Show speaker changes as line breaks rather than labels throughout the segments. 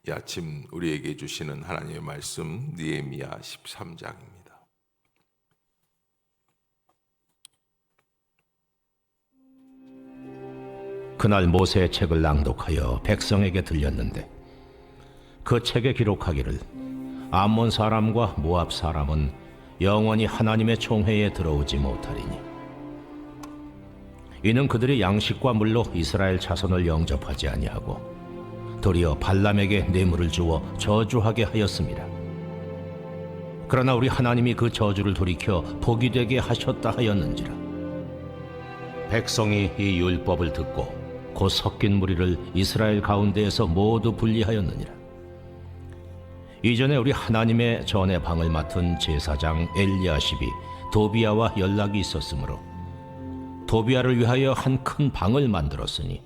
이 아침 우리에게 주시는 하나님의 말씀 느헤미야 13장입니다.
그날 모세의 책을 낭독하여 백성에게 들렸는데 그 책에 기록하기를 암몬 사람과 모압 사람은 영원히 하나님의 총회에 들어오지 못하리니 이는 그들이 양식과 물로 이스라엘 자손을 영접하지 아니하고 도리어 발람에게 뇌물을 주어 저주하게 하였습니다. 그러나 우리 하나님이 그 저주를 돌이켜 복이 되게 하셨다 하였는지라. 백성이 이 율법을 듣고 곧 섞인 무리를 이스라엘 가운데에서 모두 분리하였느니라. 이전에 우리 하나님의 전의 방을 맡은 제사장 엘리야십이 도비야와 연락이 있었으므로 도비야를 위하여 한 큰 방을 만들었으니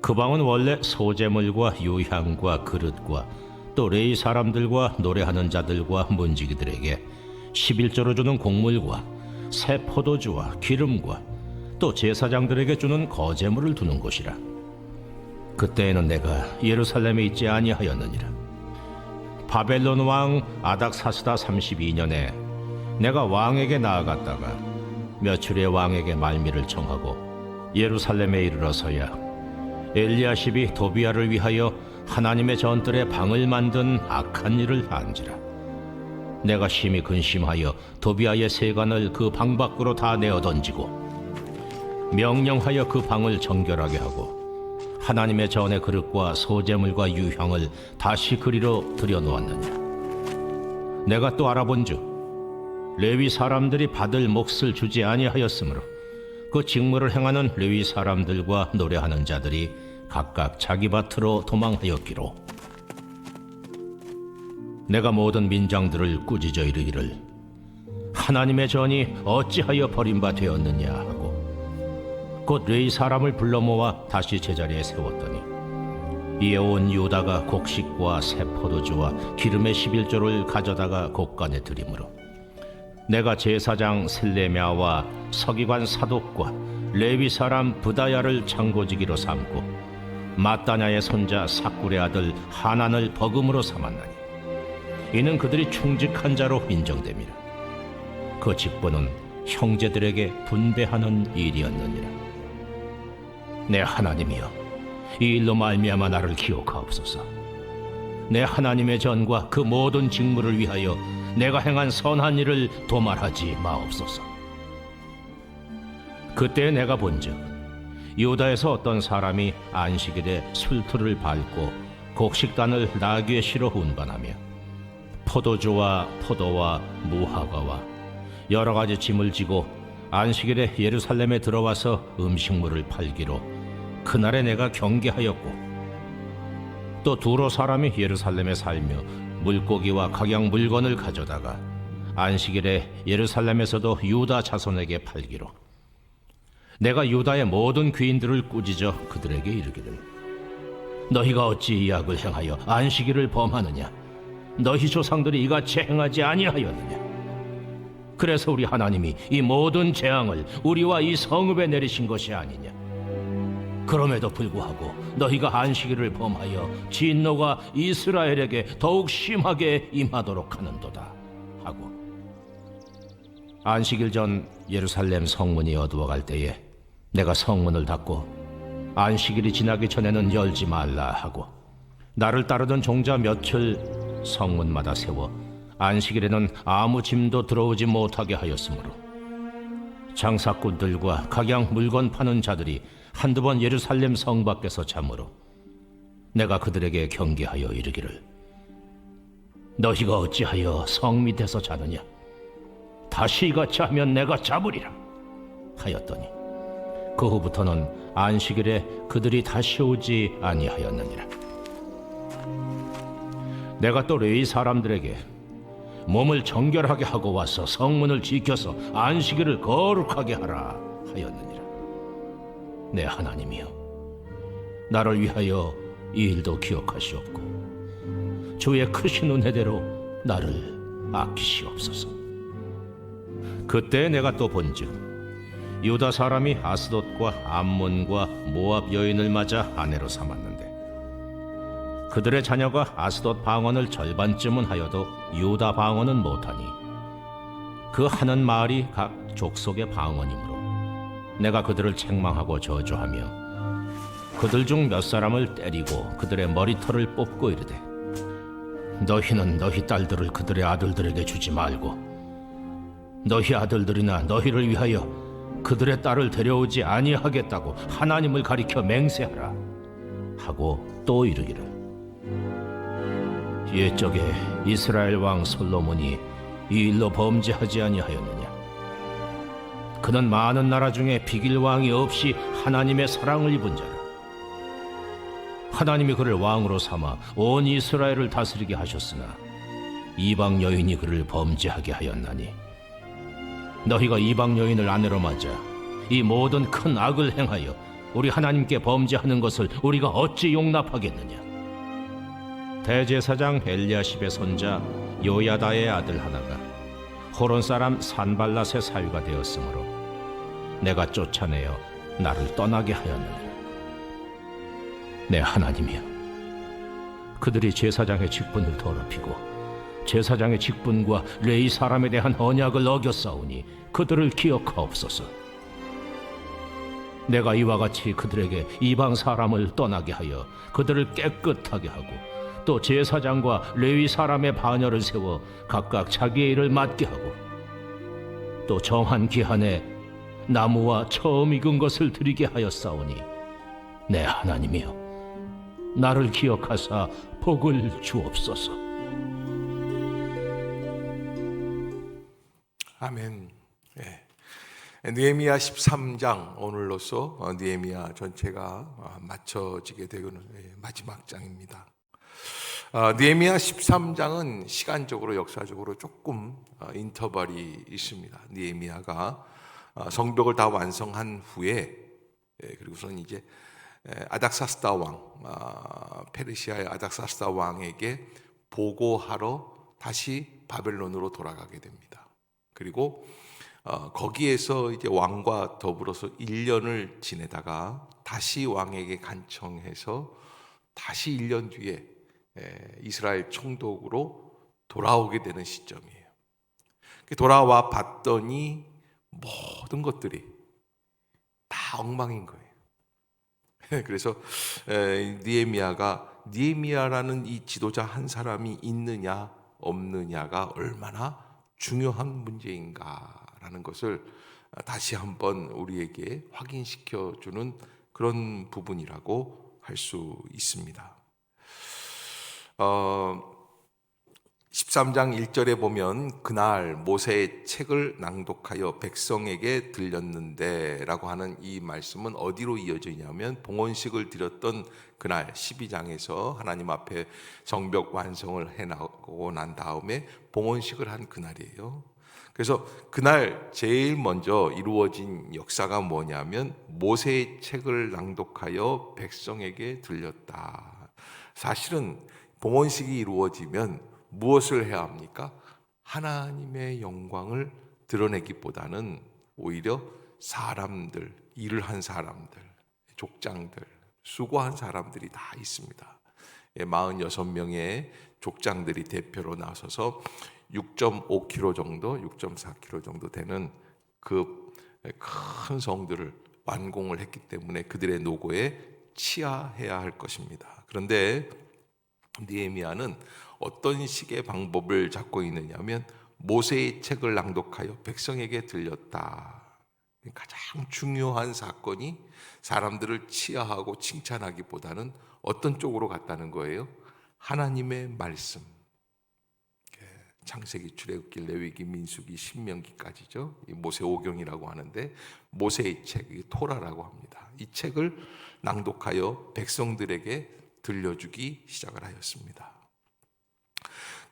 그 방은 원래 소재물과 유향과 그릇과 또 레위 사람들과 노래하는 자들과 문지기들에게 11조로 주는 곡물과 새 포도주와 기름과 또 제사장들에게 주는 거제물을 두는 곳이라. 그때에는 내가 예루살렘에 있지 아니하였느니라. 바벨론 왕 아닥사스다 32년에 내가 왕에게 나아갔다가 며칠에 왕에게 말미를 청하고 예루살렘에 이르러서야 엘리야십이 도비야를 위하여 하나님의 전뜰에 방을 만든 악한 일을 한지라. 내가 심히 근심하여 도비야의 세간을 그 방 밖으로 다 내어 던지고 명령하여 그 방을 정결하게 하고 하나님의 전의 그릇과 소재물과 유향을 다시 그리로 들여놓았느니라. 내가 또 알아본즉 레위 사람들이 받을 몫을 주지 아니하였으므로 그 직무를 행하는 레위 사람들과 노래하는 자들이 각각 자기 밭으로 도망하였기로 내가 모든 민장들을 꾸짖어 이르기를 하나님의 전이 어찌하여 버림바 되었느냐 하고 곧 레위 사람을 불러 모아 다시 제자리에 세웠더니 이에 온 유다가 곡식과 새 포도주와 기름의 11조를 가져다가 곡간에 들이므로 내가 제사장 셀레미야와 서기관 사독과 레위 사람 부다야를 창고지기로 삼고 마따냐의 손자 사꿀의 아들 하난을 버금으로 삼았나니 이는 그들이 충직한 자로 인정됨이라. 그 직분은 형제들에게 분배하는 일이었느니라. 내 하나님이여, 이 일로 말미암아 나를 기억하옵소서. 내 하나님의 전과 그 모든 직무를 위하여 내가 행한 선한 일을 도말하지 마옵소서. 그때 내가 본즉 유다에서 어떤 사람이 안식일에 술틀을 밟고 곡식단을 나귀에 실어 운반하며 포도주와 포도와 무화과와 여러 가지 짐을 지고 안식일에 예루살렘에 들어와서 음식물을 팔기로 그날에 내가 경계하였고 또 두로 사람이 예루살렘에 살며 물고기와 각양 물건을 가져다가 안식일에 예루살렘에서도 유다 자손에게 팔기로 내가 유다의 모든 귀인들을 꾸짖어 그들에게 이르기를 너희가 어찌 이 악을 행하여 안식일을 범하느냐? 너희 조상들이 이같이 행하지 아니하였느냐? 그래서 우리 하나님이 이 모든 재앙을 우리와 이 성읍에 내리신 것이 아니냐? 그럼에도 불구하고 너희가 안식일을 범하여 진노가 이스라엘에게 더욱 심하게 임하도록 하는도다 하고 안식일 전 예루살렘 성문이 어두워갈 때에 내가 성문을 닫고 안식일이 지나기 전에는 열지 말라 하고 나를 따르던 종자 며칠 성문마다 세워 안식일에는 아무 짐도 들어오지 못하게 하였으므로 장사꾼들과 각양 물건 파는 자들이 한두 번 예루살렘 성 밖에서 자므로 내가 그들에게 경계하여 이르기를 너희가 어찌하여 성 밑에서 자느냐? 다시 이같이 하면 내가 잡으리라 하였더니 그 후부터는 안식일에 그들이 다시 오지 아니하였느니라. 내가 또 레위 사람들에게 몸을 정결하게 하고 와서 성문을 지켜서 안식일을 거룩하게 하라 하였느니라. 내 하나님이여, 나를 위하여 이 일도 기억하시옵고 주의 크신 은혜대로 나를 아끼시옵소서. 그때 내가 또 본즉 유다 사람이 아스돗과 암몬과 모압 여인을 맞아 아내로 삼았는데 그들의 자녀가 아스돗 방언을 절반쯤은 하여도 유다 방언은 못하니 그 하는 말이 각 족속의 방언이므로 내가 그들을 책망하고 저주하며 그들 중 몇 사람을 때리고 그들의 머리털을 뽑고 이르되 너희는 너희 딸들을 그들의 아들들에게 주지 말고 너희 아들들이나 너희를 위하여 그들의 딸을 데려오지 아니하겠다고 하나님을 가리켜 맹세하라 하고 또 이르기를 옛적에 이스라엘 왕 솔로몬이 이 일로 범죄하지 아니하였느냐 그는 많은 나라 중에 비길 왕이 없이 하나님의 사랑을 입은 자라 하나님이 그를 왕으로 삼아 온 이스라엘을 다스리게 하셨으나 이방 여인이 그를 범죄하게 하였나니 너희가 이방 여인을 아내로 맞아 이 모든 큰 악을 행하여 우리 하나님께 범죄하는 것을 우리가 어찌 용납하겠느냐 대제사장 엘리야십의 손자 요야다의 아들 하나가 호론 사람 산발랏의 사위가 되었으므로 내가 쫓아내어 나를 떠나게 하였느니라 내 하나님이여 그들이 제사장의 직분을 더럽히고 제사장의 직분과 레위 사람에 대한 언약을 어겼사오니 그들을 기억하옵소서 내가 이와 같이 그들에게 이방 사람을 떠나게 하여 그들을 깨끗하게 하고 또 제사장과 레위 사람의 반열을 세워 각각 자기의 일을 맡게 하고 또 정한 기한에 나무와 처음 익은 것을 드리게 하였사오니 내 하나님이여 나를 기억하사 복을 주옵소서.
아멘. 느헤미야 13장 오늘로써 느헤미야 전체가 마쳐지게 되는 마지막 장입니다. 느헤미야 13장은 시간적으로 역사적으로 조금 인터벌이 있습니다. 느헤미야가 성벽을 다 완성한 후에 그리고선 이제 아닥사스다 왕, 페르시아의 아닥사스다 왕에게 보고하러 다시 바벨론으로 돌아가게 됩니다. 그리고 거기에서 이제 왕과 더불어서 1년을 지내다가 다시 왕에게 간청해서 다시 1년 뒤에 이스라엘 총독으로 돌아오게 되는 시점이에요. 돌아와 봤더니 모든 것들이 다 엉망인 거예요. 그래서 느헤미야라는 이 지도자 한 사람이 있느냐 없느냐가 얼마나 중요한 문제인가라는 것을 다시 한번 우리에게 확인시켜주는 그런 부분이라고 할 수 있습니다. 13장 1절에 보면 그날 모세의 책을 낭독하여 백성에게 들렸는데 라고 하는 이 말씀은 어디로 이어져 있냐면 봉헌식을 드렸던 그날 12장에서 하나님 앞에 성벽 완성을 해나가고 난 다음에 봉헌식을 한 그날이에요. 그래서 그날 제일 먼저 이루어진 역사가 뭐냐면 모세의 책을 낭독하여 백성에게 들렸다. 사실은 봉헌식이 이루어지면 무엇을 해야 합니까? 하나님의 영광을 드러내기보다는 오히려 사람들, 일을 한 사람들, 족장들, 수고한 사람들이 다 있습니다. 46명의 족장들이 대표로 나서서 6.5km 정도, 6.4km 정도 되는 그 큰 성들을 완공을 했기 때문에 그들의 노고에 치하해야 할 것입니다. 그런데 느헤미야는 어떤 식의 방법을 잡고 있느냐면 모세의 책을 낭독하여 백성에게 들렸다. 가장 중요한 사건이 사람들을 치하하고 칭찬하기보다는 어떤 쪽으로 갔다는 거예요? 하나님의 말씀. 창세기, 출애굽기, 레위기, 민수기, 신명기까지죠. 이 모세오경이라고 하는데 모세의 책, 토라라고 합니다. 이 책을 낭독하여 백성들에게 들려주기 시작을 하였습니다.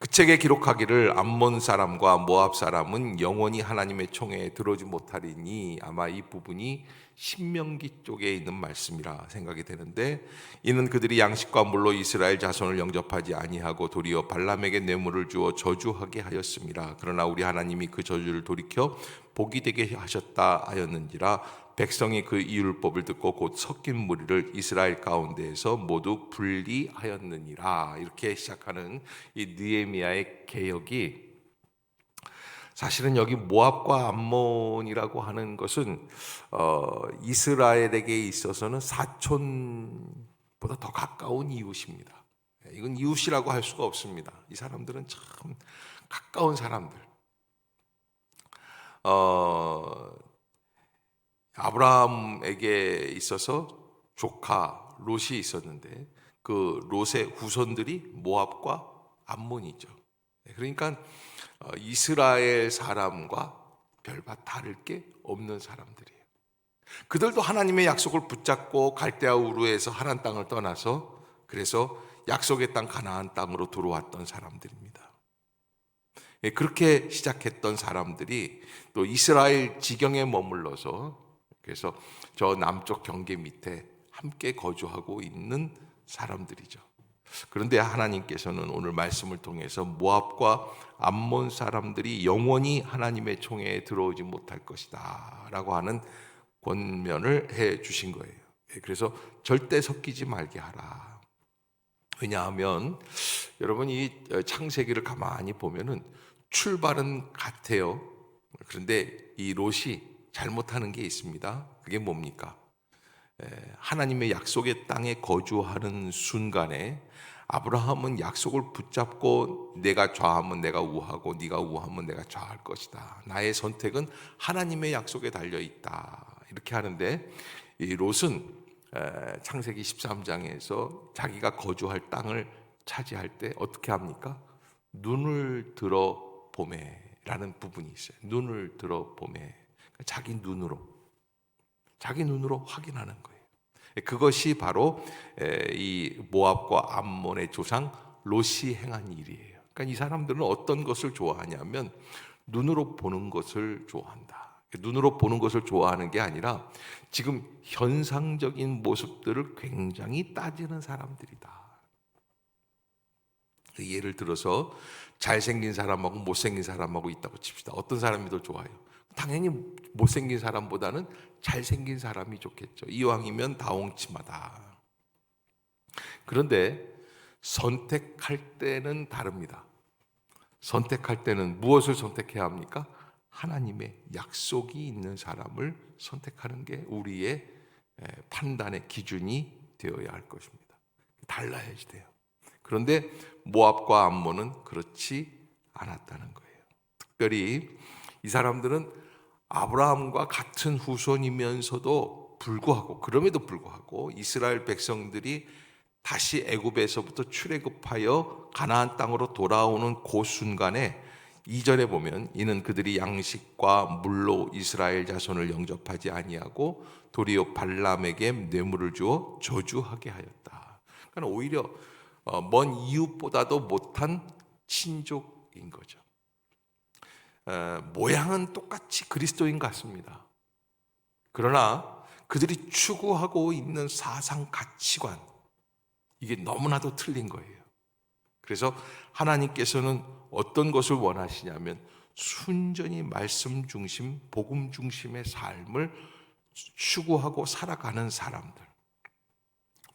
그 책에 기록하기를 암몬 사람과 모압 사람은 영원히 하나님의 총회에 들어오지 못하리니 아마 이 부분이 신명기 쪽에 있는 말씀이라 생각이 되는데 이는 그들이 양식과 물로 이스라엘 자손을 영접하지 아니하고 도리어 발람에게 뇌물을 주어 저주하게 하였음이라. 그러나 우리 하나님이 그 저주를 돌이켜 복이 되게 하셨다 하였는지라. 백성이 그 율법을 듣고 곧 섞인 무리를 이스라엘 가운데에서 모두 분리하였느니라. 이렇게 시작하는 이 느헤미야의 개혁이 사실은 여기 모압과 암몬이라고 하는 것은 이스라엘에게 있어서는 사촌보다 더 가까운 이웃입니다. 이건 이웃이라고 할 수가 없습니다. 이 사람들은 참 가까운 사람들. 아브라함에게 있어서 조카 롯이 있었는데 그 롯의 후손들이 모압과 암몬이죠. 그러니까 이스라엘 사람과 별반 다를 게 없는 사람들이에요. 그들도 하나님의 약속을 붙잡고 갈대아 우르에서 하란 땅을 떠나서 그래서 약속의 땅 가나안 땅으로 들어왔던 사람들입니다. 그렇게 시작했던 사람들이 또 이스라엘 지경에 머물러서 그래서 저 남쪽 경계 밑에 함께 거주하고 있는 사람들이죠. 그런데 하나님께서는 오늘 말씀을 통해서 모압과 암몬 사람들이 영원히 하나님의 총회에 들어오지 못할 것이다 라고 하는 권면을 해 주신 거예요. 그래서 절대 섞이지 말게 하라. 왜냐하면 여러분 이 창세기를 가만히 보면은 출발은 같아요. 그런데 이 롯이 잘못하는 게 있습니다. 그게 뭡니까? 하나님의 약속의 땅에 거주하는 순간에 아브라함은 약속을 붙잡고 내가 좌하면 내가 우하고 네가 우하면 내가 좌할 것이다. 나의 선택은 하나님의 약속에 달려 있다. 이렇게 하는데 이 롯은 창세기 13장에서 자기가 거주할 땅을 차지할 때 어떻게 합니까? 눈을 들어 보매라는 부분이 있어요. 눈을 들어 보매. 자기 눈으로 확인하는 거예요. 그것이 바로 이 모압과 암몬의 조상 롯이 행한 일이에요. 그러니까 이 사람들은 어떤 것을 좋아하냐면 눈으로 보는 것을 좋아한다. 눈으로 보는 것을 좋아하는 게 아니라 지금 현상적인 모습들을 굉장히 따지는 사람들이다. 예를 들어서 잘생긴 사람하고 못생긴 사람하고 있다고 칩시다. 어떤 사람이 더 좋아요? 당연히 못생긴 사람보다는 잘생긴 사람이 좋겠죠. 이왕이면 다홍치마다. 그런데 선택할 때는 다릅니다. 선택할 때는 무엇을 선택해야 합니까? 하나님의 약속이 있는 사람을 선택하는 게 우리의 판단의 기준이 되어야 할 것입니다. 달라야지 돼요. 그런데 모압과 암몬은 그렇지 않았다는 거예요. 특별히 이 사람들은 아브라함과 같은 후손이면서도 그럼에도 불구하고 이스라엘 백성들이 다시 애굽에서부터 출애굽하여 가나안 땅으로 돌아오는 그 순간에 2절에 보면 이는 그들이 양식과 물로 이스라엘 자손을 영접하지 아니하고 도리어 발람에게 뇌물을 주어 저주하게 하였다. 그러니까 오히려 먼 이웃보다도 못한 친족인 거죠. 모양은 똑같이 그리스도인 같습니다. 그러나 그들이 추구하고 있는 사상 가치관 이게 너무나도 틀린 거예요. 그래서 하나님께서는 어떤 것을 원하시냐면 순전히 말씀 중심, 복음 중심의 삶을 추구하고 살아가는 사람들.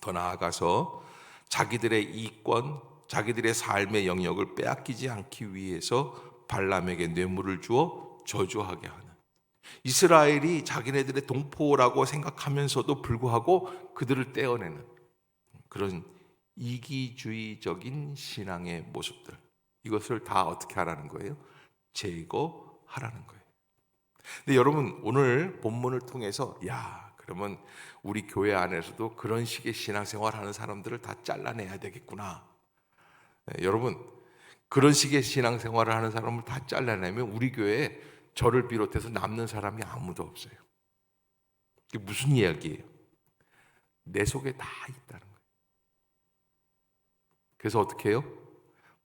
더 나아가서 자기들의 이권, 자기들의 삶의 영역을 빼앗기지 않기 위해서 발람에게 뇌물을 주어 저주하게 하는, 이스라엘이 자기네들의 동포라고 생각하면서도 불구하고 그들을 떼어내는 그런 이기주의적인 신앙의 모습들, 이것을 다 어떻게 하라는 거예요? 제거하라는 거예요. 근데 여러분 오늘 본문을 통해서 그러면 우리 교회 안에서도 그런 식의 신앙생활 하는 사람들을 다 잘라내야 되겠구나. 여러분 그런 식의 신앙생활을 하는 사람을 다 잘라내면 우리 교회에 저를 비롯해서 남는 사람이 아무도 없어요. 이게 무슨 이야기예요? 내 속에 다 있다는 거예요. 그래서 어떻게 해요?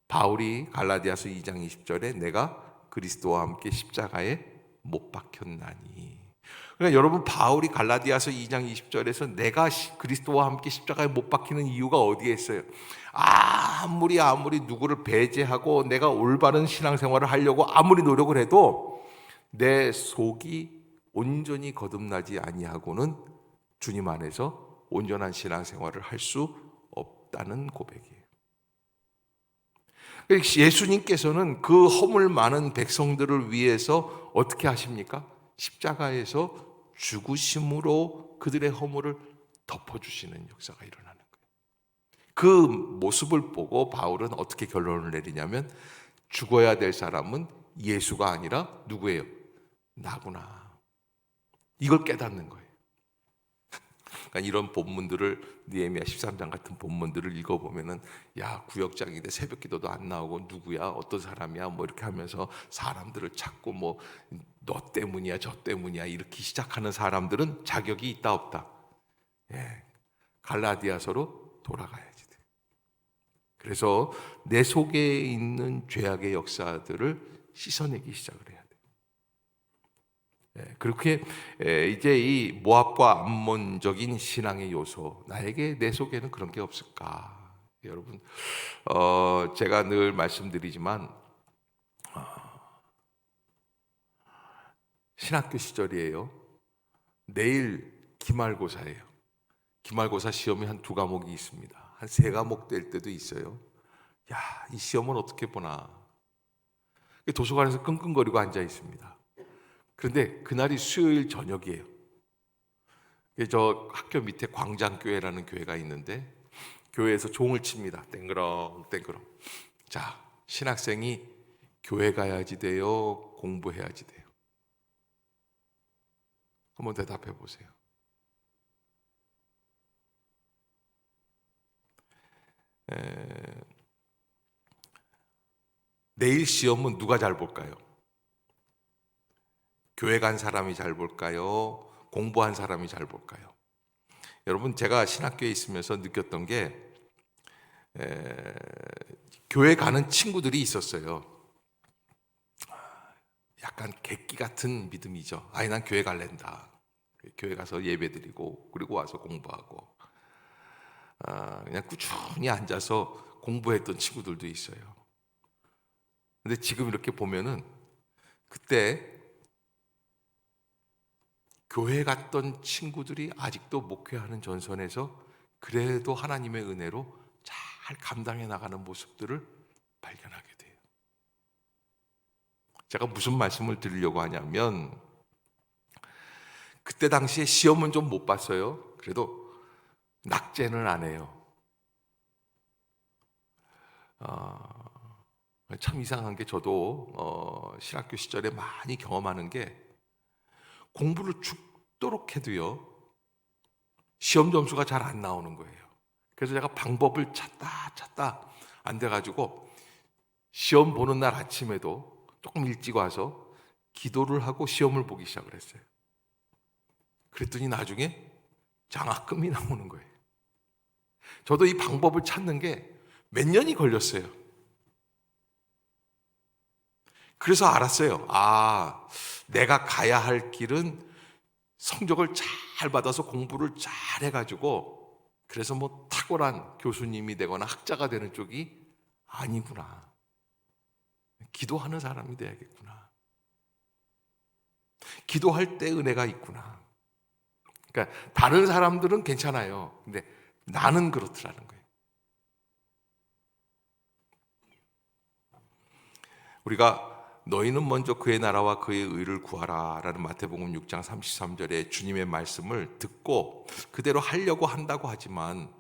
바울이 갈라디아서 2장 20절에 내가 그리스도와 함께 십자가에 못 박혔나니. 그러니까 여러분 바울이 갈라디아서 2장 20절에서 내가 그리스도와 함께 십자가에 못 박히는 이유가 어디에 있어요? 아무리 누구를 배제하고 내가 올바른 신앙생활을 하려고 아무리 노력을 해도 내 속이 온전히 거듭나지 아니하고는 주님 안에서 온전한 신앙생활을 할 수 없다는 고백이에요. 예수님께서는 그 허물 많은 백성들을 위해서 어떻게 하십니까? 십자가에서 죽으심으로 그들의 허물을 덮어주시는 역사가 일어나는 거예요. 그 모습을 보고 바울은 어떻게 결론을 내리냐면 죽어야 될 사람은 예수가 아니라 누구예요? 나구나. 이걸 깨닫는 거예요. 그러니까 이런 본문들을 느헤미야 13장 같은 본문들을 읽어보면은 야 구역장인데 새벽기도도 안 나오고 누구야 어떤 사람이야 뭐 이렇게 하면서 사람들을 찾고 뭐 너 때문이야 저 때문이야 이렇게 시작하는 사람들은 자격이 있다 없다. 예, 갈라디아서로 돌아가야지 돼. 그래서 내 속에 있는 죄악의 역사들을 씻어내기 시작을 해야 돼. 그렇게 이제 이 모압과 암몬적인 신앙의 요소, 나에게 내 속에는 그런 게 없을까? 여러분, 제가 늘 말씀드리지만 신학교 시절이에요. 내일 기말고사예요. 기말고사 시험이 한 2과목이 있습니다. 한 3과목 될 때도 있어요. 야, 이 시험은 어떻게 보나? 도서관에서 끙끙거리고 앉아 있습니다. 그런데 그날이 수요일 저녁이에요. 저 학교 밑에 광장교회라는 교회가 있는데 교회에서 종을 칩니다. 땡그렁 땡그렁. 자, 신학생이 교회 가야지 돼요? 공부해야지 돼요? 한번 대답해 보세요. 내일 시험은 누가 잘 볼까요? 교회 간 사람이 잘 볼까요? 공부한 사람이 잘 볼까요? 여러분 제가 신학교에 있으면서 느꼈던 게 교회 가는 친구들이 있었어요. 약간 객기 같은 믿음이죠. 아니 난 교회 갈랜다. 교회 가서 예배드리고 그리고 와서 공부하고 그냥 꾸준히 앉아서 공부했던 친구들도 있어요. 근데 지금 이렇게 보면은 그때 교회 갔던 친구들이 아직도 목회하는 전선에서 그래도 하나님의 은혜로 잘 감당해 나가는 모습들을 발견하게 돼요. 제가 무슨 말씀을 드리려고 하냐면 그때 당시에 시험은 좀 못 봤어요. 그래도 낙제는 안 해요. 참 이상한 게 저도 신학교 시절에 많이 경험하는 게 공부를 죽도록 해도요 시험 점수가 잘 안 나오는 거예요. 그래서 제가 방법을 찾다 안 돼가지고 시험 보는 날 아침에도 조금 일찍 와서 기도를 하고 시험을 보기 시작을 했어요. 그랬더니 나중에 장학금이 나오는 거예요. 저도 이 방법을 찾는 게 몇 년이 걸렸어요. 그래서 알았어요. 아, 내가 가야 할 길은 성적을 잘 받아서 공부를 잘 해가지고 그래서 뭐 탁월한 교수님이 되거나 학자가 되는 쪽이 아니구나. 기도하는 사람이 돼야겠구나. 기도할 때 은혜가 있구나. 그러니까 다른 사람들은 괜찮아요. 근데 나는 그렇더라는 거예요. 우리가 너희는 먼저 그의 나라와 그의 의를 구하라 라는 마태복음 6장 33절에 주님의 말씀을 듣고 그대로 하려고 한다고 하지만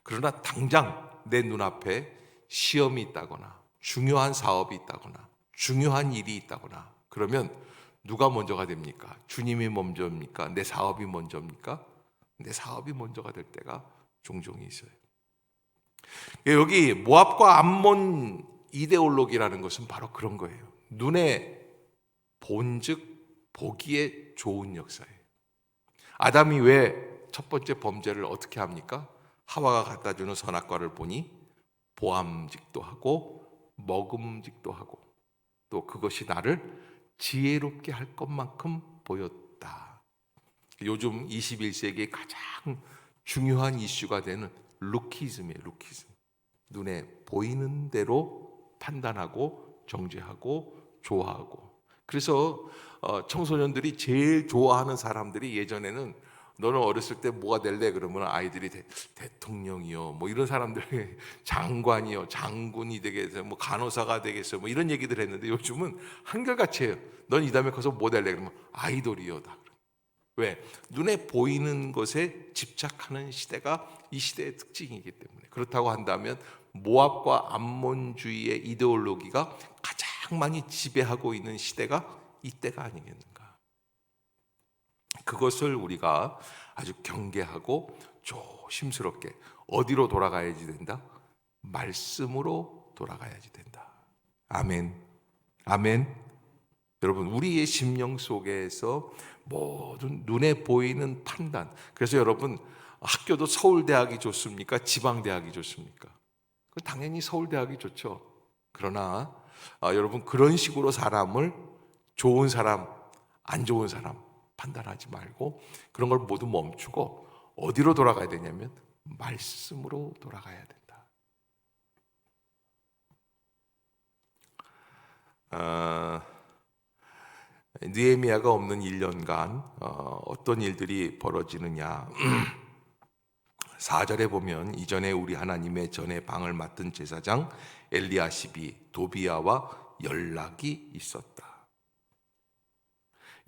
그러나 당장 내 눈앞에 시험이 있다거나 중요한 사업이 있다거나 중요한 일이 있다거나 그러면 누가 먼저가 됩니까? 주님이 먼저입니까? 내 사업이 먼저입니까? 내 사업이 먼저가 될 때가 종종 있어요. 여기 모압과 암몬 이데올로기라는 것은 바로 그런 거예요. 눈에 본즉 보기에 좋은 역사예요. 아담이 왜 첫 번째 범죄를 어떻게 합니까? 하와가 갖다 주는 선악과를 보니 보암직도 하고 먹음직도 하고 또 그것이 나를 지혜롭게 할 것만큼 보였다. 요즘 21세기의 가장 중요한 이슈가 되는 루키즘이에요. 루키즘. 눈에 보이는 대로 판단하고 정죄하고 좋아하고 그래서 청소년들이 제일 좋아하는 사람들이 예전에는 너는 어렸을 때 뭐가 될래? 그러면 아이들이 대통령이요, 뭐 이런 사람들이 장관이요, 장군이 되겠어요, 뭐 간호사가 되겠어요, 뭐 이런 얘기들 했는데 요즘은 한결같이 해요. 넌 이 다음에 커서 뭐 될래? 그러면 아이돌이요. 다. 왜? 눈에 보이는 것에 집착하는 시대가 이 시대의 특징이기 때문에. 그렇다고 한다면 모압과 암몬주의의 이데올로기가 가장 많이 지배하고 있는 시대가 이때가 아니겠는가. 그것을 우리가 아주 경계하고 조심스럽게 어디로 돌아가야지 된다? 말씀으로 돌아가야지 된다. 아멘. 아멘. 여러분, 우리의 심령 속에서 모든 눈에 보이는 판단. 그래서 여러분, 학교도 서울대학이 좋습니까? 지방대학이 좋습니까? 당연히 서울대학이 좋죠. 그러나 여러분, 그런 식으로 사람을 좋은 사람, 안 좋은 사람 판단하지 말고 그런 걸 모두 멈추고 어디로 돌아가야 되냐면 말씀으로 돌아가야 된다. 느헤미야가 없는 1년간 어떤 일들이 벌어지느냐. 4절에 보면 이전에 우리 하나님의 전에 방을 맡은 제사장 엘리야십이 도비야와 연락이 있었다.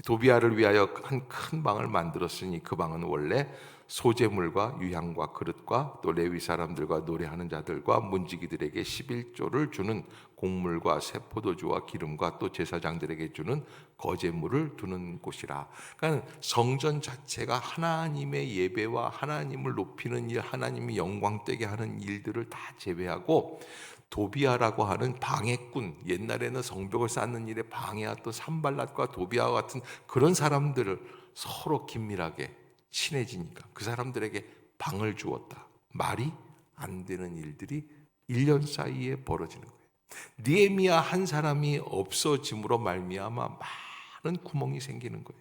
도비야를 위하여 한 큰 방을 만들었으니 그 방은 원래 소재물과 유향과 그릇과 또 레위 사람들과 노래하는 자들과 문지기들에게 11조를 주는 곡물과 새 포도주와 기름과 또 제사장들에게 주는 거제물을 두는 곳이라. 그러니까 성전 자체가 하나님의 예배와 하나님을 높이는 일, 하나님이 영광되게 하는 일들을 다 제외하고 도비야라고 하는 방해꾼, 옛날에는 성벽을 쌓는 일에 방해했던 산발랏과 도비야와 같은 그런 사람들을 서로 긴밀하게 친해지니까 그 사람들에게 방을 주었다. 말이 안 되는 일들이 1년 사이에 벌어지는 거예요. 느헤미야 한 사람이 없어짐으로 말미암아 많은 구멍이 생기는 거예요.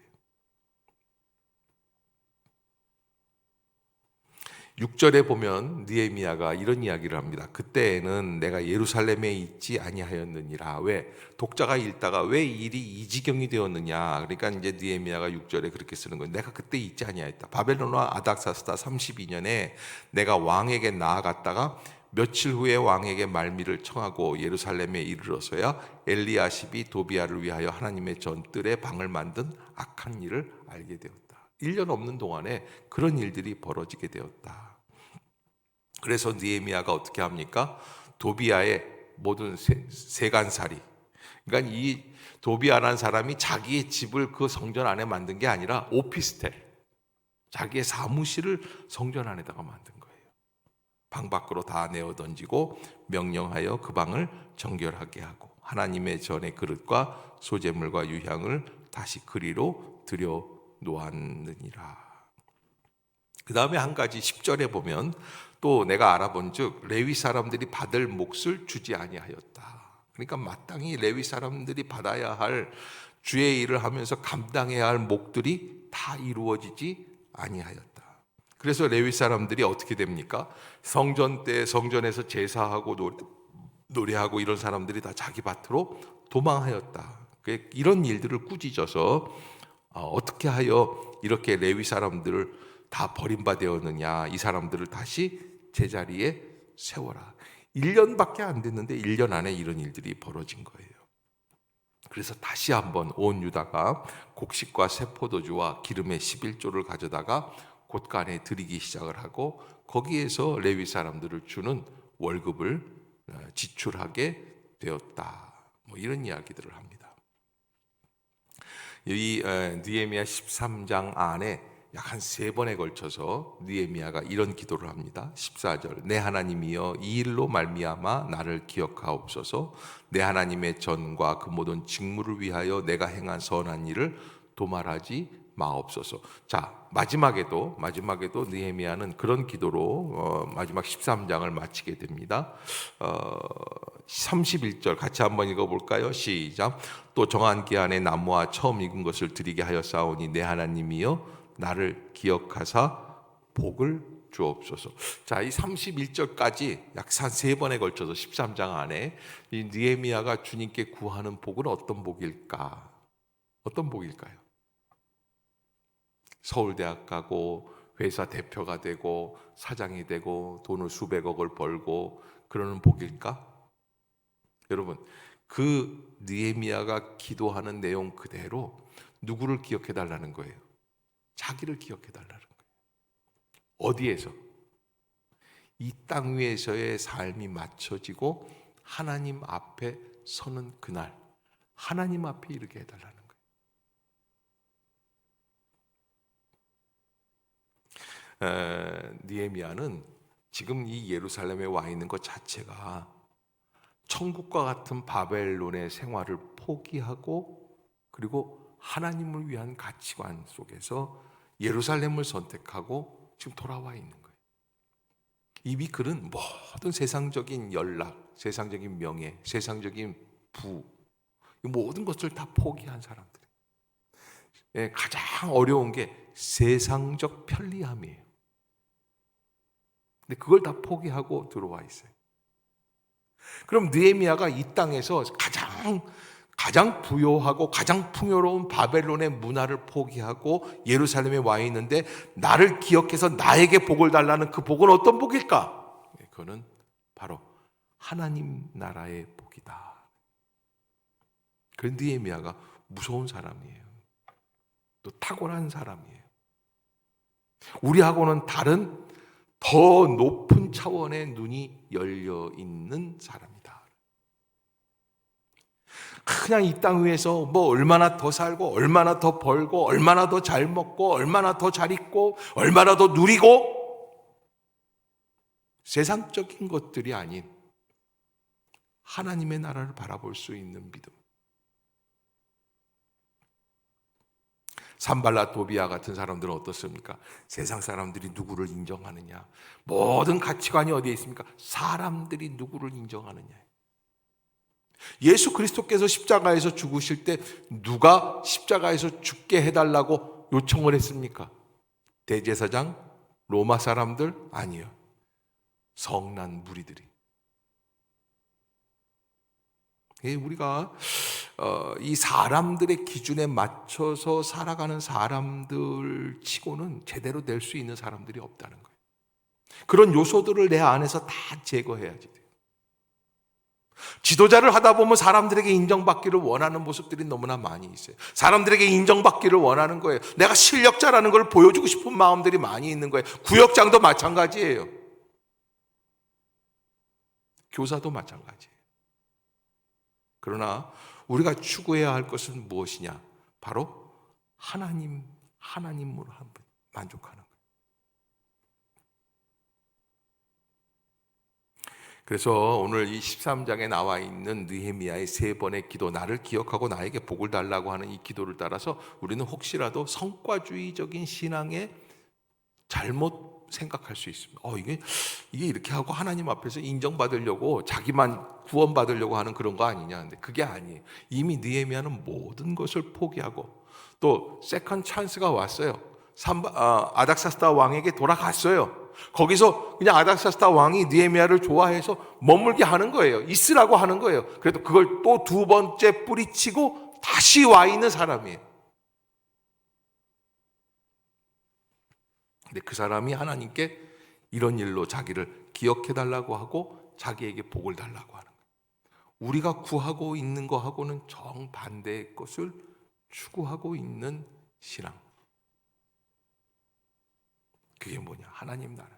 6절에 보면 느헤미야가 이런 이야기를 합니다. 그때에는 내가 예루살렘에 있지 아니하였느니라. 왜? 독자가 읽다가 왜 일이 이 지경이 되었느냐. 그러니까 이제 느헤미야가 6절에 그렇게 쓰는 거예요. 내가 그때 있지 아니하였다. 바벨론과 아닥사스다 32년에 내가 왕에게 나아갔다가 며칠 후에 왕에게 말미를 청하고 예루살렘에 이르러서야 엘리야십이 도비야를 위하여 하나님의 전뜰에 방을 만든 악한 일을 알게 되었다. 1년 없는 동안에 그런 일들이 벌어지게 되었다. 그래서 느헤미야가 어떻게 합니까? 도비야의 모든 세간살이, 그러니까 이 도비야라는 사람이 자기의 집을 그 성전 안에 만든 게 아니라 오피스텔, 자기의 사무실을 성전 안에다가 만든 거예요. 방 밖으로 다 내어 던지고 명령하여 그 방을 정결하게 하고 하나님의 전의 그릇과 소재물과 유향을 다시 그리로 들여 놓았느니라. 그 다음에 한 가지 10절에 보면 또 내가 알아본즉 레위 사람들이 받을 몫을 주지 아니하였다. 그러니까 마땅히 레위 사람들이 받아야 할 주의 일을 하면서 감당해야 할 몫들이 다 이루어지지 아니하였다. 그래서 레위 사람들이 어떻게 됩니까? 성전 때 성전에서 제사하고 노래하고 이런 사람들이 다 자기 밭으로 도망하였다. 이런 일들을 꾸짖어서 어떻게 하여 이렇게 레위 사람들을 다 버림받았느냐, 이 사람들을 다시 제자리에 세워라. 1년밖에 안 됐는데 1년 안에 이런 일들이 벌어진 거예요. 그래서 다시 한번 온 유다가 곡식과 새 포도주와 기름의 11조를 가져다가 곳간에 드리기 시작을 하고 거기에서 레위 사람들을 주는 월급을 지출하게 되었다. 뭐 이런 이야기들을 합니다. 이 느헤미야 13장 안에 약 한 3번에 걸쳐서 느헤미야가 이런 기도를 합니다. 14절 내 하나님이여 이 일로 말미암아 나를 기억하옵소서. 내 하나님의 전과 그 모든 직무를 위하여 내가 행한 선한 일을 도말하지 마옵소서. 자, 마지막에도 느헤미야는 그런 기도로 마지막 13장을 마치게 됩니다. 31절 같이 한번 읽어볼까요? 시작. 또 정한 기한에 나무와 처음 익은 것을 드리게 하였사오니 내 하나님이여 나를 기억하사 복을 주옵소서. 자, 이 31절까지 약 3번에 걸쳐서 13장 안에 이 느헤미야가 주님께 구하는 복은 어떤 복일까? 어떤 복일까요? 서울대학 가고 회사 대표가 되고 사장이 되고 돈을 수백억을 벌고 그러는 복일까? 여러분, 그 느헤미야가 기도하는 내용 그대로 누구를 기억해 달라는 거예요? 자기를 기억해 달라는 거예요. 어디에서? 이 땅 위에서의 삶이 맞춰지고 하나님 앞에 서는 그날, 하나님 앞에 이르게 해달라는 거예요. 느헤미야는 지금 이 예루살렘에 와 있는 것 자체가 천국과 같은 바벨론의 생활을 포기하고 그리고 하나님을 위한 가치관 속에서 예루살렘을 선택하고 지금 돌아와 있는 거예요. 이미 그는 모든 세상적인 연락, 세상적인 명예, 세상적인 부, 모든 것을 다 포기한 사람들이에요. 가장 어려운 게 세상적 편리함이에요. 근데 그걸 다 포기하고 들어와 있어요. 그럼 느헤미야가 이 땅에서 가장 부요하고 가장 풍요로운 바벨론의 문화를 포기하고 예루살렘에 와 있는데 나를 기억해서 나에게 복을 달라는 그 복은 어떤 복일까? 그거는 바로 하나님 나라의 복이다. 그런 느헤미야가 무서운 사람이에요. 또 탁월한 사람이에요. 우리하고는 다른 더 높은 차원의 눈이 열려 있는 사람이다. 그냥 이 땅 위에서 얼마나 더 살고 얼마나 더 벌고 얼마나 더 잘 먹고 얼마나 더 잘 입고 얼마나 더 누리고 세상적인 것들이 아닌 하나님의 나라를 바라볼 수 있는 믿음. 산발라 도비아 같은 사람들은 어떻습니까? 세상 사람들이 누구를 인정하느냐? 모든 가치관이 어디에 있습니까? 사람들이 누구를 인정하느냐? 예수 그리스도께서 십자가에서 죽으실 때 누가 십자가에서 죽게 해달라고 요청을 했습니까? 대제사장? 로마 사람들? 아니요. 성난 무리들이. 우리가 이 사람들의 기준에 맞춰서 살아가는 사람들 치고는 제대로 될 수 있는 사람들이 없다는 거예요. 그런 요소들을 내 안에서 다 제거해야지 돼요. 지도자를 하다 보면 사람들에게 인정받기를 원하는 모습들이 너무나 많이 있어요. 사람들에게 인정받기를 원하는 거예요. 내가 실력자라는 걸 보여주고 싶은 마음들이 많이 있는 거예요. 구역장도 마찬가지예요. 교사도 마찬가지예요. 그러나 우리가 추구해야 할 것은 무엇이냐? 바로 하나님으로 만족하는 거예요. 그래서 오늘 이 13장에 나와 있는 느헤미야의 3번의 기도, 나를 기억하고 나에게 복을 달라고 하는 이 기도를 따라서 우리는 혹시라도 성과주의적인 신앙에 잘못 생각할 수 있습니다. 이게 이렇게 하고 하나님 앞에서 인정받으려고 자기만 구원받으려고 하는 그런 거 아니냐. 근데 그게 아니에요. 이미 느헤미야는 모든 것을 포기하고 또 세컨 찬스가 왔어요. 아닥사스다 왕에게 돌아갔어요. 거기서 그냥 아닥사스다 왕이 느헤미야를 좋아해서 머물게 하는 거예요. 있으라고 하는 거예요. 그래도 그걸 또 2번째 뿌리치고 다시 와 있는 사람이에요. 근데 그 사람이 하나님께 이런 일로 자기를 기억해 달라고 하고 자기에게 복을 달라고 하는 거예요. 우리가 구하고 있는 것하고는 정반대의 것을 추구하고 있는 신앙. 그게 뭐냐? 하나님 나라.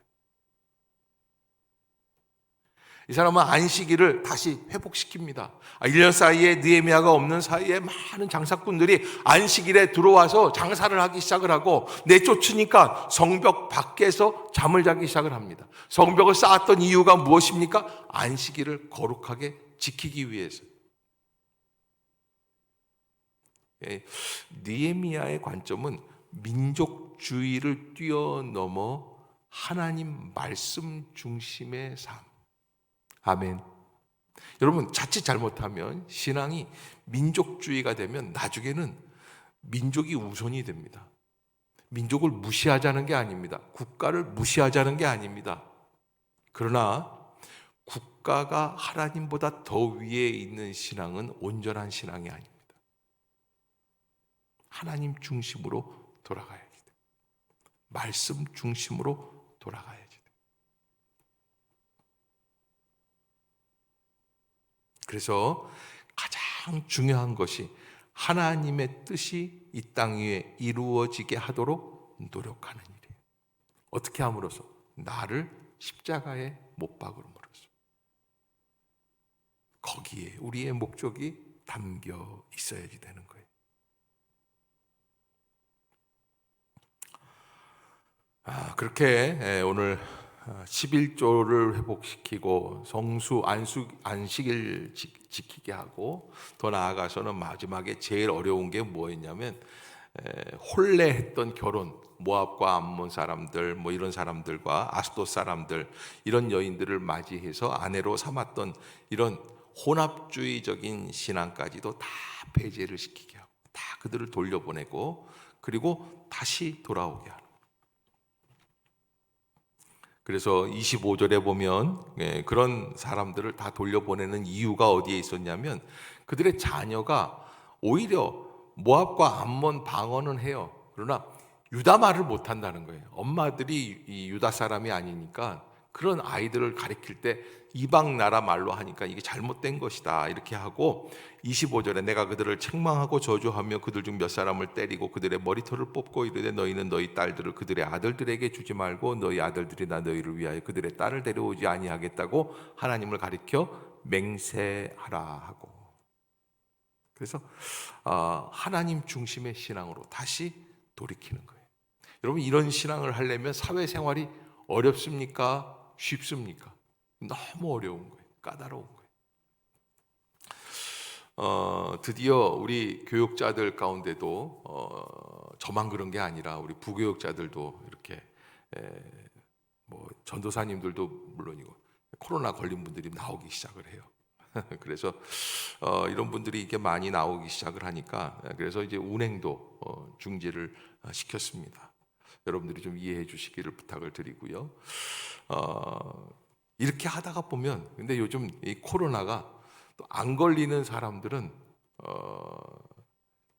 이 사람은 안식일을 다시 회복시킵니다. 1년 사이에 느헤미야가 없는 사이에 많은 장사꾼들이 안식일에 들어와서 장사를 하기 시작을 하고 내쫓으니까 성벽 밖에서 잠을 자기 시작을 합니다. 성벽을 쌓았던 이유가 무엇입니까? 안식일을 거룩하게 지키기 위해서. 느헤미야의 관점은 민족주의를 뛰어넘어 하나님 말씀 중심의 삶. 아멘. 여러분, 자칫 잘못하면 신앙이 민족주의가 되면 나중에는 민족이 우선이 됩니다. 민족을 무시하자는 게 아닙니다. 국가를 무시하자는 게 아닙니다. 그러나 국가가 하나님보다 더 위에 있는 신앙은 온전한 신앙이 아닙니다. 하나님 중심으로 돌아가야지 돼. 말씀 중심으로 돌아가야지 돼. 그래서 가장 중요한 것이 하나님의 뜻이 이 땅 위에 이루어지게 하도록 노력하는 일이에요. 어떻게 함으로써? 나를 십자가에 못 박음으로써. 거기에 우리의 목적이 담겨 있어야지 되는 거예요. 그렇게 오늘 11조를 회복시키고 성수 안식일 지키게 하고, 더 나아가서는 마지막에 제일 어려운 게 뭐였냐면 혼례했던 결혼, 모압과 암몬 사람들 뭐 이런 사람들과 아스돗 사람들, 이런 여인들을 맞이해서 아내로 삼았던 이런 혼합주의적인 신앙까지도 다 배제를 시키게 하고, 다 그들을 돌려보내고, 그리고 다시 돌아오게 하는. 그래서 25절에 보면 그런 사람들을 다 돌려보내는 이유가 어디에 있었냐면, 그들의 자녀가 오히려 모압과 암몬 방언은 해요. 그러나 유다 말을 못한다는 거예요. 엄마들이 이 유다 사람이 아니니까 그런 아이들을 가르칠 때 이방 나라 말로 하니까 이게 잘못된 것이다 이렇게 하고, 25절에 내가 그들을 책망하고 저주하며 그들 중 몇 사람을 때리고 그들의 머리털을 뽑고 이르되 너희는 너희 딸들을 그들의 아들들에게 주지 말고 너희 아들들이나 너희를 위하여 그들의 딸을 데려오지 아니하겠다고 하나님을 가리켜 맹세하라 하고. 그래서 하나님 중심의 신앙으로 다시 돌이키는 거예요. 여러분, 이런 신앙을 하려면 사회생활이 어렵습니까? 쉽습니까? 너무 어려운 거예요. 까다로운 거예요. 드디어 우리 교육자들 가운데도 저만 그런 게 아니라 우리 부교육자들도 이렇게 뭐 전도사님들도 물론이고 코로나 걸린 분들이 나오기 시작을 해요. 그래서 이런 분들이 이게 많이 나오기 시작을 하니까, 그래서 이제 운행도 중지를 시켰습니다. 여러분들이 좀 이해해 주시기를 부탁을 드리고요. 이렇게 하다가 보면, 근데 요즘 이 코로나가 또 안 걸리는 사람들은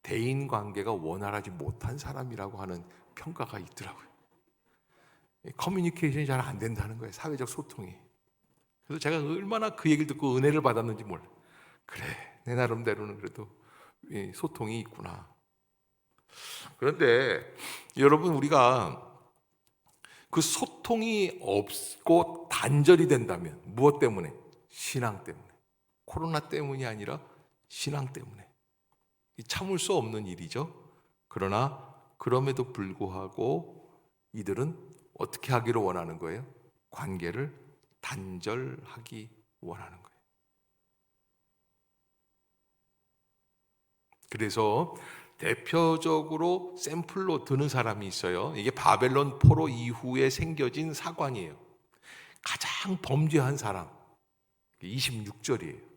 대인 관계가 원활하지 못한 사람이라고 하는 평가가 있더라고요. 커뮤니케이션이 잘 안 된다는 거예요. 사회적 소통이. 그래서 제가 얼마나 그 얘기를 듣고 은혜를 받았는지 몰라요. 그래, 내 나름대로는 그래도 소통이 있구나. 그런데 여러분, 우리가 그 소통이 없고 단절이 된다면 무엇 때문에? 신앙 때문에. 코로나 때문이 아니라 신앙 때문에. 참을 수 없는 일이죠. 그러나 그럼에도 불구하고 이들은 어떻게 하기를 원하는 거예요? 관계를 단절하기 원하는 거예요. 그래서 대표적으로 샘플로 드는 사람이 있어요. 이게 바벨론 포로 이후에 생겨진 사관이에요. 가장 범죄한 사람, 26절이에요.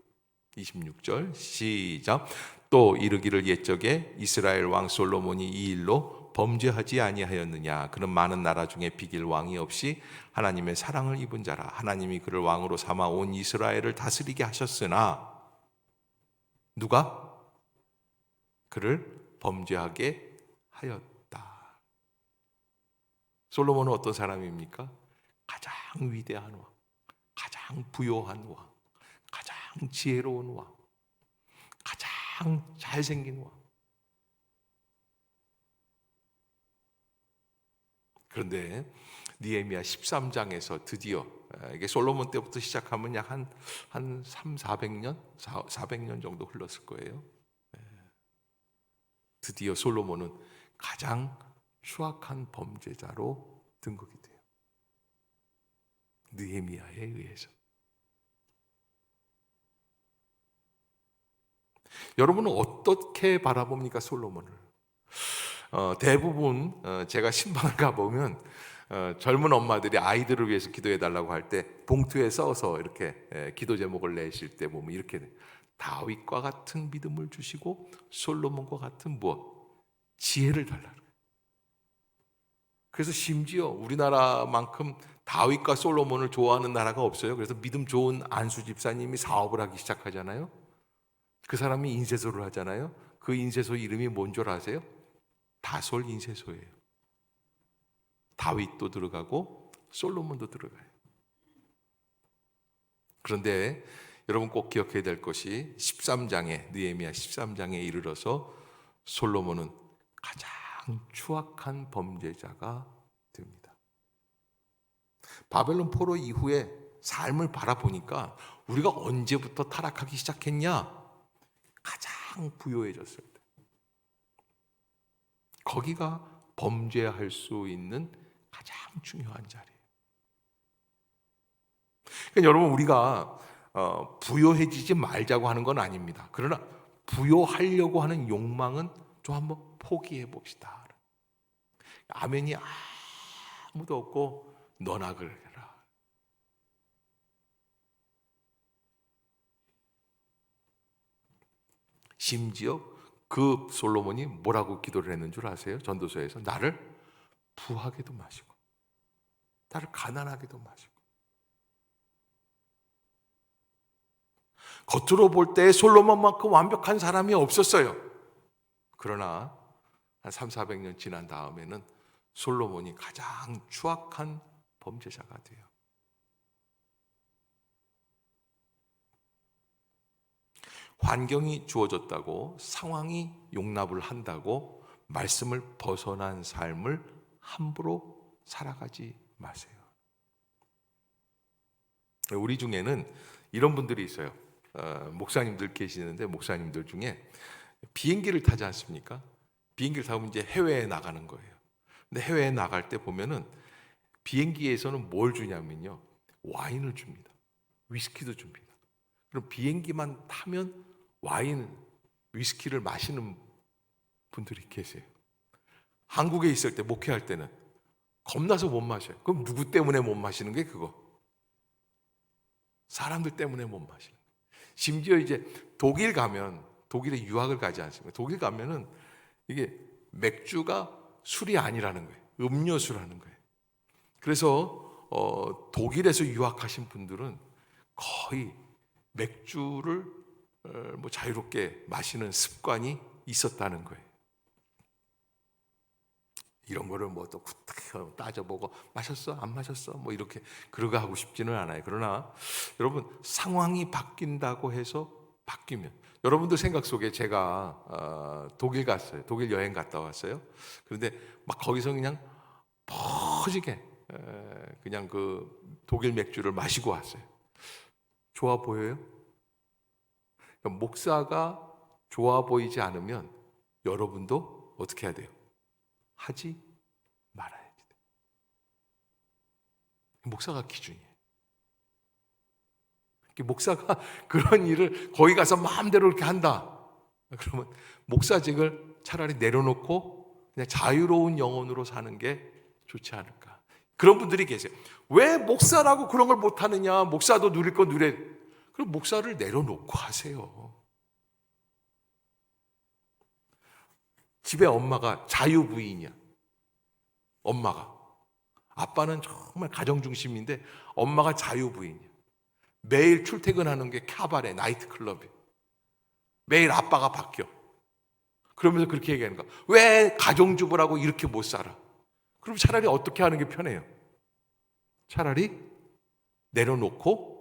26절 시작. 또 이르기를 옛적에 이스라엘 왕 솔로몬이 이 일로 범죄하지 아니하였느냐. 그는 많은 나라 중에 비길 왕이 없이 하나님의 사랑을 입은 자라. 하나님이 그를 왕으로 삼아 온 이스라엘을 다스리게 하셨으나 누가 그를 범죄하게 하였다. 솔로몬은 어떤 사람입니까? 가장 위대한 왕, 가장 부요한 왕, 가장 지혜로운 왕, 가장 잘생긴 왕. 그런데 느헤미야 13장에서 드디어, 이게 솔로몬 때부터 시작하면 약 한 300~400년? 400년 정도 흘렀을 거예요. 드디어 솔로몬은 가장 추악한 범죄자로 등극이 돼요. 느헤미야에 의해서. 여러분은 어떻게 바라봅니까, 솔로몬을? 대부분 제가 신방을 가보면 젊은 엄마들이 아이들을 위해서 기도해 달라고 할 때 봉투에 써서 이렇게 기도 제목을 내실 때 보면 이렇게 돼요. 다윗과 같은 믿음을 주시고 솔로몬과 같은 무엇? 지혜를 달라는 거예요. 그래서 심지어 우리나라만큼 다윗과 솔로몬을 좋아하는 나라가 없어요. 그래서 믿음 좋은 안수 집사님이 사업을 하기 시작하잖아요. 그 사람이 인쇄소를 하잖아요. 그 인쇄소 이름이 뭔 줄 아세요? 다솔 인쇄소예요. 다윗도 들어가고 솔로몬도 들어가요. 그런데 여러분 꼭 기억해야 될 것이 13장에 느헤미야 13장에 이르러서 솔로몬은 가장 추악한 범죄자가 됩니다. 바벨론 포로 이후에 삶을 바라보니까 우리가 언제부터 타락하기 시작했냐? 가장 부요해졌을 때. 거기가 범죄할 수 있는 가장 중요한 자리예요. 그러니까 여러분 우리가 부요해지지 말자고 하는 건 아닙니다. 그러나 부요하려고 하는 욕망은 좀 한번 포기해 봅시다. 아멘이 아무도 없고 너나 그래라. 심지어 그 솔로몬이 뭐라고 기도를 했는 줄 아세요? 전도서에서 나를 부하게도 마시고 나를 가난하게도 마시고. 겉으로 볼 때 솔로몬만큼 완벽한 사람이 없었어요. 그러나 한 300~400년 지난 다음에는 솔로몬이 가장 추악한 범죄자가 돼요. 환경이 주어졌다고, 상황이 용납을 한다고 말씀을 벗어난 삶을 함부로 살아가지 마세요. 우리 중에는 이런 분들이 있어요. 목사님들 계시는데 목사님들 중에 비행기를 타지 않습니까? 비행기를 타면 이제 해외에 나가는 거예요. 근데 해외에 나갈 때 보면은 비행기에서는 뭘 주냐면요, 와인을 줍니다. 위스키도 줍니다. 그럼 비행기만 타면 와인, 위스키를 마시는 분들이 계세요. 한국에 있을 때 목회할 때는 겁나서 못 마셔요. 그럼 누구 때문에 못 마시는 게 그거? 사람들 때문에 못 마시는 거예요. 심지어 이제 독일 가면, 독일에 유학을 가지 않습니까? 독일 가면은 이게 맥주가 술이 아니라는 거예요. 음료수라는 거예요. 그래서 독일에서 유학하신 분들은 거의 맥주를 뭐 자유롭게 마시는 습관이 있었다는 거예요. 이런 거를 뭐 또 따져보고 마셨어? 안 마셨어? 뭐 이렇게 그러고 하고 싶지는 않아요. 그러나 여러분 상황이 바뀐다고 해서 바뀌면, 여러분들 생각 속에 제가 독일 갔어요. 독일 여행 갔다 왔어요. 그런데 막 거기서 그냥 퍼지게 그냥 그 독일 맥주를 마시고 왔어요. 좋아 보여요? 그러니까 목사가 좋아 보이지 않으면 여러분도 어떻게 해야 돼요? 하지 말아야지. 목사가 기준이에요. 목사가 그런 일을 거기 가서 마음대로 이렇게 한다. 그러면 목사직을 차라리 내려놓고 그냥 자유로운 영혼으로 사는 게 좋지 않을까. 그런 분들이 계세요. 왜 목사라고 그런 걸 못하느냐. 목사도 누릴 거 누려. 그럼 목사를 내려놓고 하세요. 집에 엄마가 자유부인이야. 엄마가. 아빠는 정말 가정중심인데 엄마가 자유부인이야. 매일 출퇴근하는 게 카바레, 나이트클럽이에요. 매일 아빠가 바뀌어. 그러면서 그렇게 얘기하는 거야. 왜 가정주부라고 이렇게 못 살아? 그럼 차라리 어떻게 하는 게 편해요? 차라리 내려놓고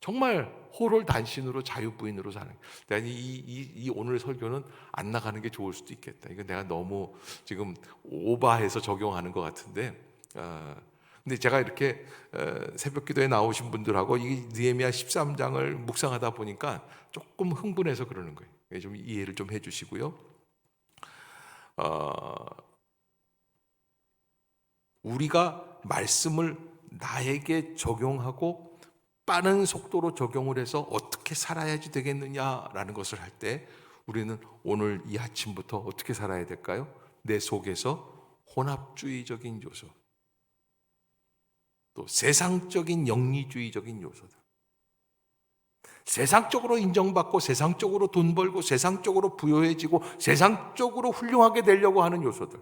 정말 호롤단신으로 자유부인으로 사는 거예요. 이 오늘 설교는 안 나가는 게 좋을 수도 있겠다. 이거 내가 너무 지금 오바해서 적용하는 것 같은데, 근데 제가 이렇게 새벽 기도에 나오신 분들하고 이 느헤미야 13장을 묵상하다 보니까 조금 흥분해서 그러는 거예요. 좀 이해를 좀 해주시고요. 우리가 말씀을 나에게 적용하고 빠른 속도로 적용을 해서 어떻게 살아야지 되겠느냐라는 것을 할 때 우리는 오늘 이 아침부터 어떻게 살아야 될까요? 내 속에서 혼합주의적인 요소, 또 세상적인 영리주의적인 요소들, 세상적으로 인정받고 세상적으로 돈 벌고 세상적으로 부유해지고 세상적으로 훌륭하게 되려고 하는 요소들,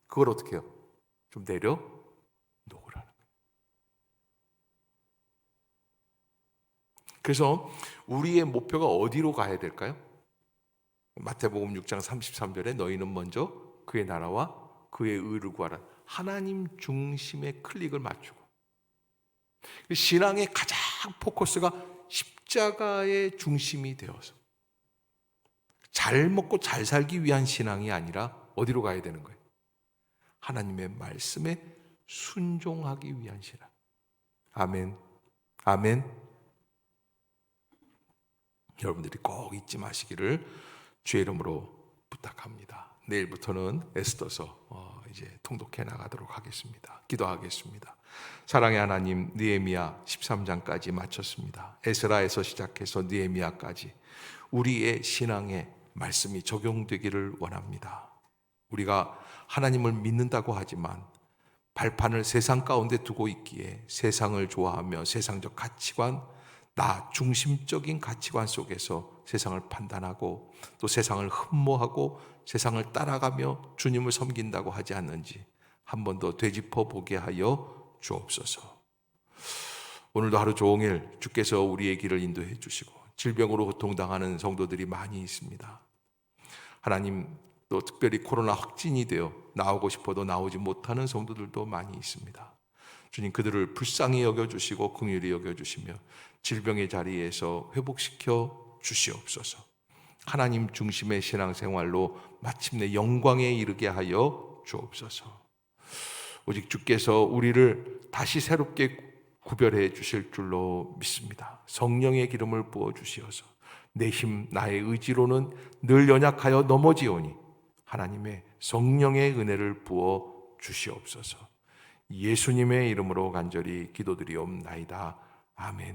그걸 어떻게 해요? 좀 내려놓으라는 거예요. 그래서 우리의 목표가 어디로 가야 될까요? 마태복음 6장 33절에 너희는 먼저 그의 나라와 그의 의를 구하라. 하나님 중심의 클릭을 맞추고, 신앙의 가장 포커스가 십자가의 중심이 되어서 잘 먹고 잘 살기 위한 신앙이 아니라 어디로 가야 되는 거예요? 하나님의 말씀에 순종하기 위한 신앙. 아멘. 아멘. 여러분들이 꼭 잊지 마시기를 주의 이름으로 부탁합니다. 내일부터는 에스더서 이제 통독해 나가도록 하겠습니다. 기도하겠습니다. 사랑의 하나님, 느헤미야 13장까지 마쳤습니다. 에스라에서 시작해서 느헤미야까지 우리의 신앙에 말씀이 적용되기를 원합니다. 우리가 하나님을 믿는다고 하지만 발판을 세상 가운데 두고 있기에 세상을 좋아하며 세상적 가치관, 나 중심적인 가치관 속에서 세상을 판단하고 또 세상을 흠모하고 세상을 따라가며 주님을 섬긴다고 하지 않는지 한 번 더 되짚어 보게 하여 주옵소서. 오늘도 하루 종일 주께서 우리의 길을 인도해 주시고 질병으로 고통당하는 성도들이 많이 있습니다. 하나님, 또 특별히 코로나 확진이 되어 나오고 싶어도 나오지 못하는 성도들도 많이 있습니다. 주님, 그들을 불쌍히 여겨주시고 긍휼히 여겨주시며 질병의 자리에서 회복시켜 주시옵소서. 하나님 중심의 신앙생활로 마침내 영광에 이르게 하여 주옵소서. 오직 주께서 우리를 다시 새롭게 구별해 주실 줄로 믿습니다. 성령의 기름을 부어 주시어서 내 힘, 나의 의지로는 늘 연약하여 넘어지오니 하나님의 성령의 은혜를 부어 주시옵소서. 예수님의 이름으로 간절히 기도드리옵나이다. 아멘.